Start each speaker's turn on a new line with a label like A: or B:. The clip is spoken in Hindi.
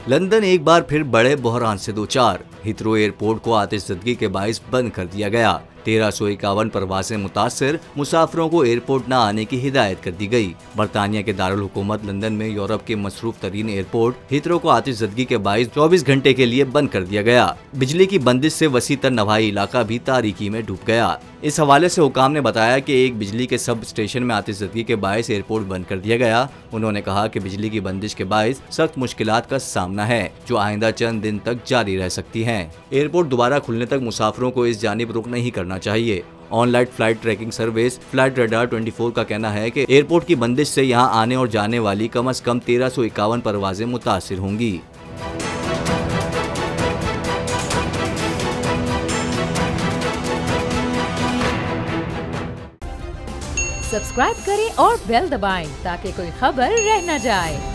A: लंदन एक बार फिर बड़े बहरान से दो चार। हीथ्रो एयरपोर्ट को आतिशबाजी के बाइस बंद कर दिया गया। 1351 प्रवासी मुतासिर मुसाफिरों को एयरपोर्ट न आने की हिदायत कर दी गई। बरतानिया के दारुल हुकूमत लंदन में यूरोप के मसरूफ तरीन एयरपोर्ट हीथ्रो को आतिशबाजी के बाइस 24 घंटे के लिए बंद कर दिया गया। बिजली की बंदिश से वसी तर नवाही इलाका भी तारीकी में डूब गया। इस हवाले से हुकाम ने बताया कि एक बिजली के सब स्टेशन में आतिशबाजी के बाइस एयरपोर्ट बंद कर दिया गया। उन्होंने कहा कि बिजली की बंदिश के बाइस सख्त मुश्किलात का सामना है, जो आइंदा चंद दिन तक जारी रह सकती हैं। एयरपोर्ट दोबारा खुलने तक मुसाफिरों को इस जानिब रुख नहीं करना चाहिए। Online flight tracking service flight radar 24 का कहना है कि एयरपोर्ट की बंदिश से यहां आने और जाने वाली कम से कम 1351 परवाजें मुतासिर होंगी।
B: सब्सक्राइब करें और बेल दबाएं ताकि कोई खबर रह न जाए।